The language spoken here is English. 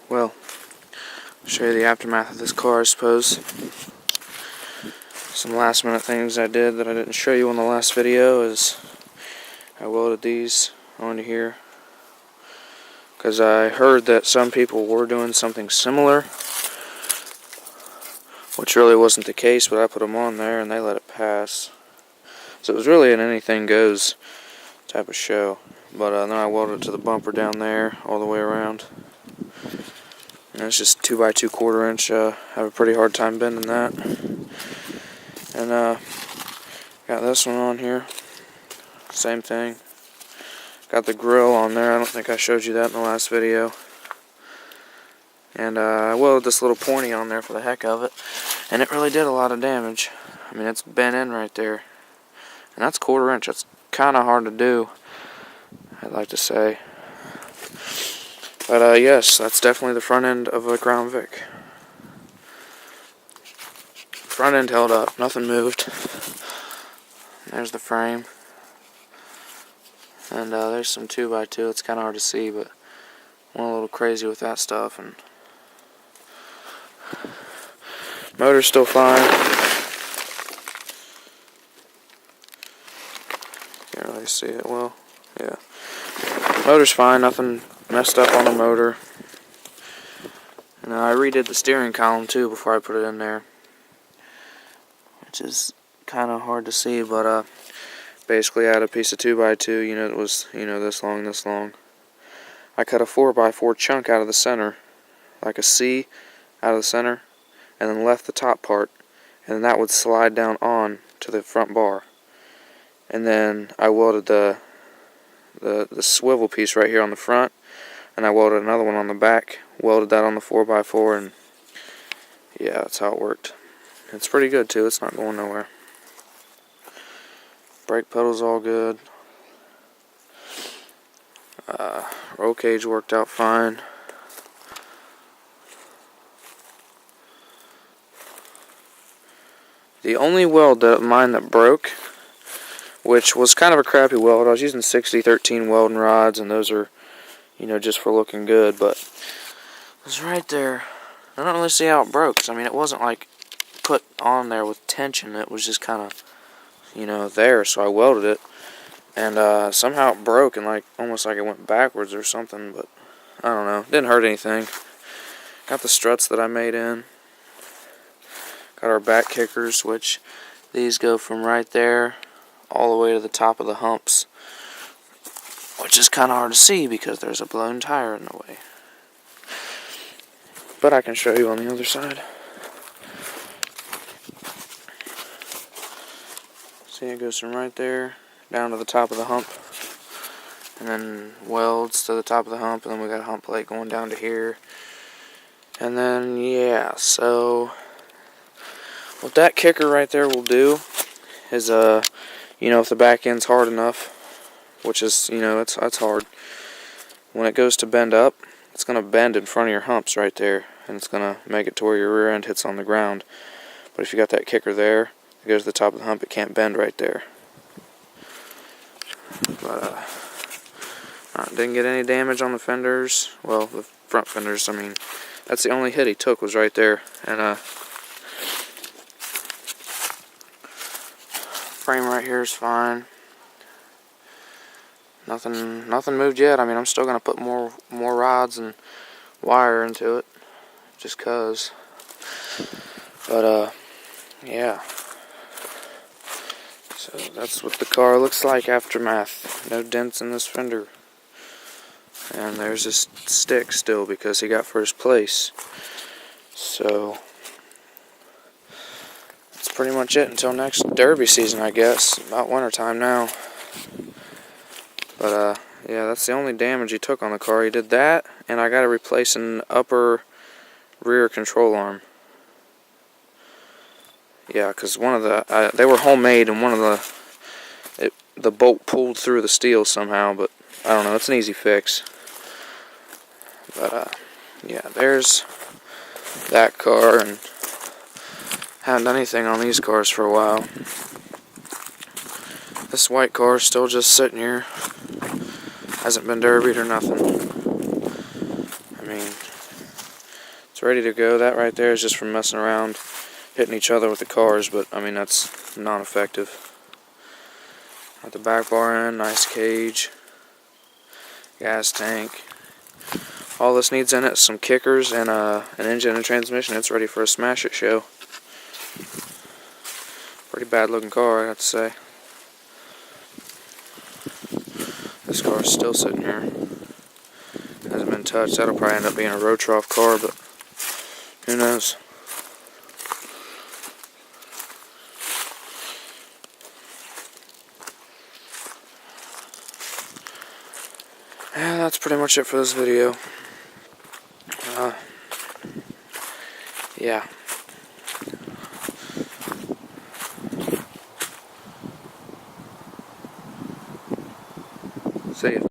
Well, I'll show you the aftermath of this car, I suppose. Some last minute things I did that I didn't show you in the last video is I welded these onto here because I heard that some people were doing something similar, which really wasn't the case, but I put them on there and they let it pass. So it was really an anything goes type of show. But then I welded it to the bumper down there all the way around. And it's just 2x2 1/4 inch. I have a pretty hard time bending that. And got this one on here. Same thing. Got the grill on there. I don't think I showed you that in the last video. And I welded this little pointy on there for the heck of it. And it really did a lot of damage. I mean, it's bent in right there. And that's 1/4 inch. That's kind of hard to do, I'd like to say. But yes, that's definitely the front end of a Crown Vic. Front end held up, nothing moved. There's the frame. And there's some 2x2. It's kind of hard to see, but went a little crazy with that stuff. And motor's still fine. Can't really see it well. Yeah. Motor's fine, nothing messed up on the motor. And I redid the steering column too before I put it in there, which is kind of hard to see, but basically I had a piece of 2x2, it was, this long. I cut a 4x4 chunk out of the center, like a C out of the center, and then left the top part, and then that would slide down on to the front bar. And then I welded the swivel piece right here on the front, and I welded another one on the back, welded that on the 4x4, and yeah, that's how it worked. It's pretty good too, it's not going nowhere. Brake pedal's all good. Roll cage worked out fine. The only weld of mine that broke, which was kind of a crappy weld, I was using 60-13 welding rods, and those are, just for looking good, but it was right there. I don't really see how it broke, 'cause, I mean, it wasn't like put on there with tension, it was just kind of, there, so I welded it, and somehow it broke, and almost like it went backwards or something, but I don't know, didn't hurt anything. Got the struts that I made in. Got our back kickers, which these go from right there all the way to the top of the humps, which is kind of hard to see because there's a blown tire in the way. But I can show you on the other side. See, it goes from right there down to the top of the hump, and then welds to the top of the hump, and then we got a hump plate going down to here. And then, yeah, so what that kicker right there will do is, if the back end's hard enough, which is, it's hard, when it goes to bend up, it's going to bend in front of your humps right there, and it's going to make it to where your rear end hits on the ground. But if you got that kicker there, it goes to the top of the hump, it can't bend right there. But, didn't get any damage on the fenders. Well, the front fenders, I mean, that's the only hit he took was right there. And, frame right here is fine. Nothing moved yet. I mean, I'm still gonna put more rods and wire into it, just cause. But yeah. So that's what the car looks like aftermath. No dents in this fender. And there's this stick still because he got first place. So that's pretty much it until next derby season, I guess. About winter time now. But yeah, that's the only damage he took on the car. He did that, and I got to replace an upper rear control arm. Yeah, because one of the they were homemade, and one of the bolt pulled through the steel somehow. But I don't know. It's an easy fix. But yeah, there's that car, and haven't done anything on these cars for a while. This white car is still just sitting here. Hasn't been derbied or nothing. I mean, It's ready to go. That right there is just from messing around, hitting each other with the cars, but I mean that's non-effective. Got the back bar in, nice cage, gas tank. All this needs in it is some kickers and an engine and transmission. It's ready for a smash it show. Pretty bad looking car, I have to say. This car is still sitting here. Hasn't been touched. That'll probably end up being a road trough car, but who knows. Yeah, that's pretty much it for this video. Yeah. See ya.